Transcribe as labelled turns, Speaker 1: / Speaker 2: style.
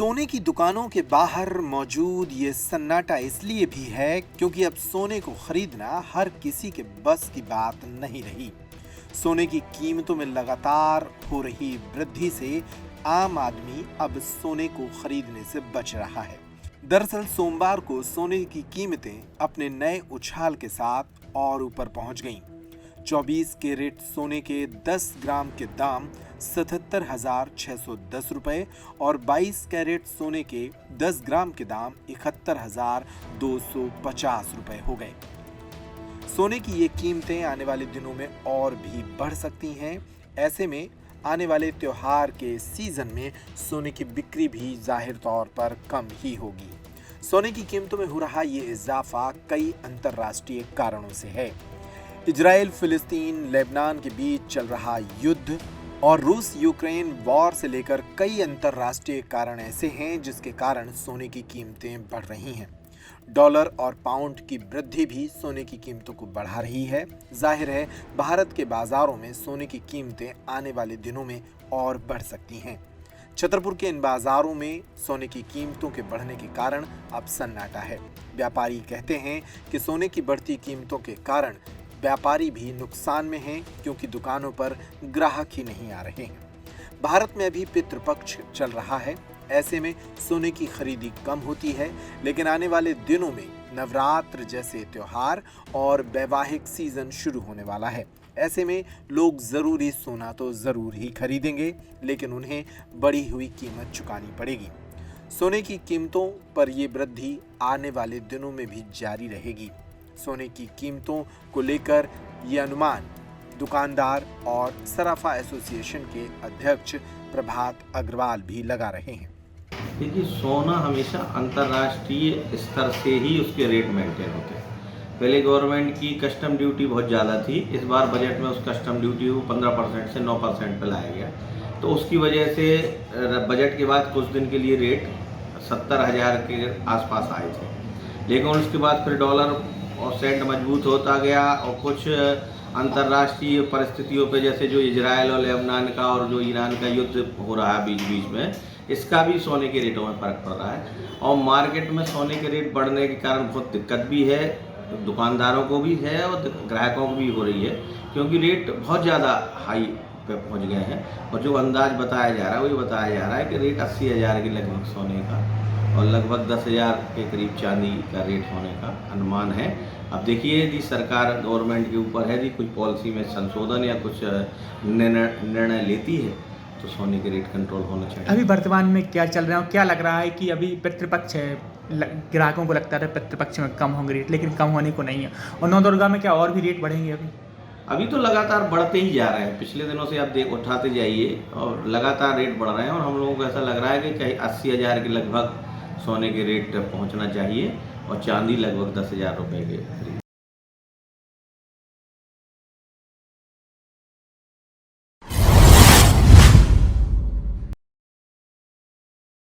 Speaker 1: सोने की दुकानों के बाहर मौजूद ये सन्नाटा इसलिए भी है क्योंकि अब सोने को खरीदना हर किसी के बस की बात नहीं रही। सोने की कीमतों में लगातार हो रही वृद्धि से आम आदमी अब सोने को खरीदने से बच रहा है। दरअसल सोमवार को सोने की कीमतें अपने नए उछाल के साथ और ऊपर पहुंच गईं। 24 कैरेट सोने के 10 ग्राम के दाम 77,610 रुपए और 22 कैरेट सोने के 10 ग्राम के दाम 71,250 रुपए हो गए। सोने की ये कीमतें आने वाले दिनों में और भी बढ़ सकती हैं। ऐसे में आने वाले त्योहार के सीजन में सोने की बिक्री भी जाहिर तौर पर कम ही होगी। सोने की कीमतों में हो रहा ये इजाफा कई अंतर्राष्ट्रीय कारणों से है। इजराइल फिलिस्तीन लेबनान के बीच चल रहा युद्ध और रूस यूक्रेन वॉर से लेकर कई अंतर्राष्ट्रीय कारण ऐसे हैं जिसके कारण सोने की कीमतें बढ़ रही हैं। डॉलर और पाउंड की वृद्धि भी सोने की कीमतों को बढ़ा रही है। जाहिर है भारत के बाजारों में सोने की कीमतें आने वाले दिनों में और बढ़ सकती हैं। छतरपुर के इन बाजारों में सोने की कीमतों के बढ़ने के कारण अब सन्नाटा है। व्यापारी कहते हैं कि सोने की बढ़ती कीमतों के कारण व्यापारी भी नुकसान में हैं क्योंकि दुकानों पर ग्राहक ही नहीं आ रहे हैं। भारत में अभी पितृपक्ष चल रहा है। ऐसे में सोने की खरीदी कम होती है, लेकिन आने वाले दिनों में नवरात्र जैसे त्योहार और वैवाहिक सीजन शुरू होने वाला है। ऐसे में लोग जरूरी सोना तो जरूर ही खरीदेंगे, लेकिन उन्हें बढ़ी हुई कीमत चुकानी पड़ेगी। सोने की कीमतों पर ये वृद्धि आने वाले दिनों में भी जारी रहेगी। सोने की कीमतों को लेकर ये अनुमान दुकानदार और सराफा एसोसिएशन के अध्यक्ष प्रभात अग्रवाल भी लगा रहे हैं।
Speaker 2: देखिए, सोना हमेशा अंतर्राष्ट्रीय स्तर से ही उसके रेट मेंटेन होते हैं। पहले गवर्नमेंट की कस्टम ड्यूटी बहुत ज़्यादा थी। इस बार बजट में उस कस्टम ड्यूटी को 15% से 9% पर लाया गया, तो उसकी वजह से बजट के बाद कुछ दिन के लिए रेट 70,000 के आसपास आए थे, लेकिन उसके बाद फिर डॉलर और सेंट मजबूत होता गया और कुछ अंतर्राष्ट्रीय परिस्थितियों पे, जैसे जो इजराइल और लेबनान का और जो ईरान का युद्ध हो रहा है बीच बीच में, इसका भी सोने के रेटों में फ़र्क पड़ रहा है। और मार्केट में सोने के रेट बढ़ने के कारण बहुत दिक्कत भी है, दुकानदारों को भी है और ग्राहकों को भी हो रही है, क्योंकि रेट बहुत ज़्यादा हाई पे पहुँच गए हैं। और जो अंदाज़ बताया जा रहा है, वही बताया जा रहा है कि रेट 80,000 के लगभग सोने का और लगभग 10,000 के करीब चांदी का रेट होने का अनुमान है। अब देखिए, यदि सरकार गवर्नमेंट के ऊपर है, यदि कुछ पॉलिसी में संशोधन या कुछ निर्णय लेती है तो सोने के रेट कंट्रोल होना चाहिए।
Speaker 3: अभी वर्तमान में क्या चल रहा है, क्या लग रहा है कि अभी पितृपक्ष है, ग्राहकों को लगता है पितृपक्ष में कम होंगे रेट, लेकिन कम होने को नहीं है। और नवदुर्गा में क्या और भी रेट बढ़ेंगे?
Speaker 2: अभी तो लगातार बढ़ते ही जा रहे हैं। पिछले दिनों से आप उठाते जाइए और लगातार रेट बढ़ रहे हैं, और हम लोगों को ऐसा लग रहा है कि कहीं 80,000 के लगभग सोने के रेट पहुंचना चाहिए और चांदी लगभग 10,000 रुपये के करीब।